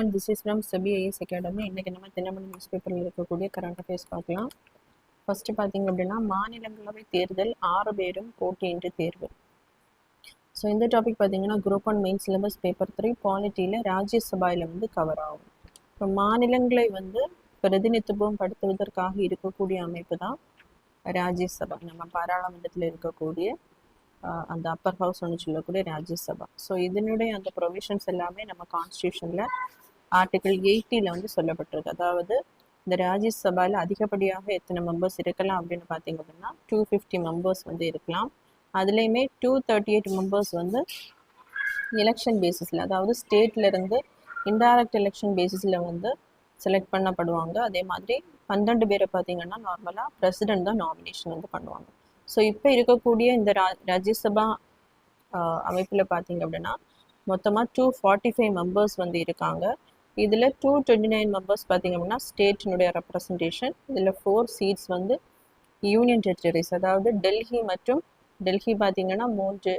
everyone, this is from SEBI IAS Academy. இன்னைக்கு நம்ம Dinamani news பேப்பரில் இருக்கக்கூடிய கரண்ட் அஃபேர்ஸ் பார்க்கலாம். ஃபர்ஸ்ட் பார்த்தீங்க அப்படின்னா மாநிலங்களவை தேர்தல் 6 பேரும் போட்டியின்றி தேர்வு. ஸோ இந்த டாபிக் பார்த்தீங்கன்னா குரூப் 1 மெயின் சிலபஸ் பேப்பர் 3 பாலிட்டியில் ராஜ்யசபாவில் வந்து கவர் ஆகும். இப்போ மாநிலங்களை வந்து பிரதிநிதித்துவம் படுத்துவதற்காக இருக்கக்கூடிய அமைப்பு தான் ராஜ்யசபா. நம்ம பாராளுமன்றத்தில் இருக்கக்கூடிய அந்த அப்பர் ஹவுஸ் ஒன்று சொல்லக்கூடிய ராஜ்யசபா. ஸோ இதனுடைய அந்த ப்ரொவிஷன்ஸ் எல்லாமே நம்ம கான்ஸ்டியூஷனில் ஆர்டிகிள் 80 வந்து சொல்லப்பட்டிருக்கு. அதாவது இந்த ராஜ்யசபாவில் அதிகப்படியாக எத்தனை மெம்பர்ஸ் இருக்கலாம் அப்படின்னு பார்த்தீங்க அப்படின்னா 250 மெம்பர்ஸ் வந்து இருக்கலாம். அதுலேயுமே 238 மெம்பர்ஸ் வந்து எலெக்ஷன் பேசிஸில், அதாவது ஸ்டேட்லேருந்து இன்டைரக்ட் எலெக்ஷன் பேசிஸில் வந்து செலக்ட் பண்ணப்படுவாங்க. அதே மாதிரி 12 பேரை பார்த்தீங்கன்னா நார்மலாக பிரசிடென்ட் தான் நாமினேஷன் வந்து பண்ணுவாங்க. ஸோ இப்போ இருக்கக்கூடிய இந்த ராஜ்யசபா அமைப்பில் பார்த்தீங்க அப்படின்னா மொத்தமாக 245 மெம்பர்ஸ் வந்து இருக்காங்க. இதில் 229 மெம்பர்ஸ் பார்த்தீங்க அப்படின்னா ஸ்டேட்டினுடைய ரெப்ரசன்டேஷன். இதில் 4 சீட்ஸ் வந்து யூனியன் டெரிட்டரிஸ், அதாவது டெல்லி பார்த்தீங்கன்னா 3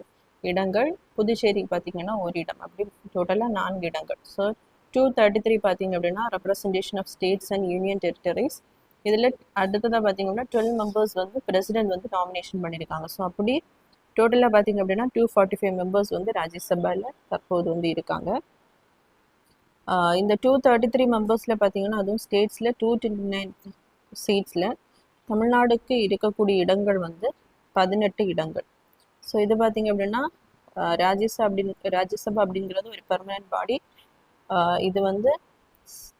இடங்கள், புதுச்சேரி பார்த்தீங்கன்னா 1 இடம், அப்படி டோட்டலாக 4 இடங்கள். ஸோ 233 பார்த்தீங்க அப்படின்னா representation of states and union territories. இதில் அடுத்ததாக பார்த்தீங்கன்னா 12 மெம்பர்ஸ் வந்து பிரசிடென்ட் வந்து நாமினேஷன் பண்ணியிருக்காங்க. ஸோ அப்படி டோட்டலாக பார்த்தீங்க அப்படின்னா 245 மெம்பர்ஸ் வந்து ராஜ்யசபாவில் தற்போது வந்து இருக்காங்க. இந்த 233 மெம்பர்ஸில் பார்த்தீங்கன்னா அதுவும் ஸ்டேட்ஸில் 229 சீட்ஸில் தமிழ்நாடுக்கு இருக்கக்கூடிய இடங்கள் வந்து 18 இடங்கள். ஸோ இது பார்த்தீங்க அப்படின்னா ராஜ்யசபா அப்படிங்கிறது ஒரு பெர்மனன்ட் பாடி. இது வந்து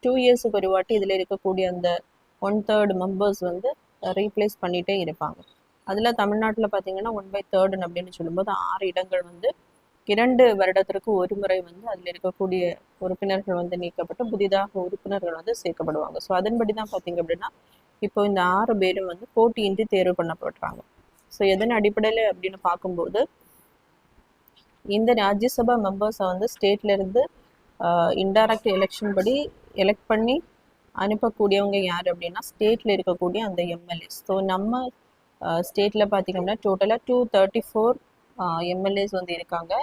2 இயர்ஸுக்கு ஒரு வாட்டி இதில் இருக்கக்கூடிய அந்த 1/3 மெம்பர்ஸ் வந்து ரீப்ளேஸ் பண்ணிகிட்டே இருப்பாங்க. அதில் தமிழ்நாட்டில் பார்த்தீங்கன்னா 1/3 அப்படின்னு சொல்லும்போது 6 இடங்கள் வந்து 2 வருடத்திற்கு ஒரு முறை வந்து அதில் இருக்கக்கூடிய உறுப்பினர்கள் வந்து நீக்கப்பட்டு புதிதாக உறுப்பினர்கள் வந்து சேர்க்கப்படுவாங்க. ஸோ அதன்படி தான் பார்த்தீங்க அப்படின்னா இப்போ இந்த 6 பேரும் வந்து போட்டியின்றி தேர்வு பண்ணப்படுறாங்க. ஸோ எதன் அடிப்படையில் அப்படின்னு பார்க்கும்போது இந்த ராஜ்யசபா மெம்பர்ஸை வந்து ஸ்டேட்லேருந்து இன்டைரக்ட் எலெக்ஷன் படி எலெக்ட் பண்ணி அனுப்பக்கூடியவங்க யார் அப்படின்னா ஸ்டேட்டில் இருக்கக்கூடிய அந்த எம்எல்ஏஸ். ஸோ நம்ம ஸ்டேட்டில் பார்த்திங்க அப்படின்னா டோட்டலாக 234 எம்எல்ஏஸ் வந்து இருக்காங்க.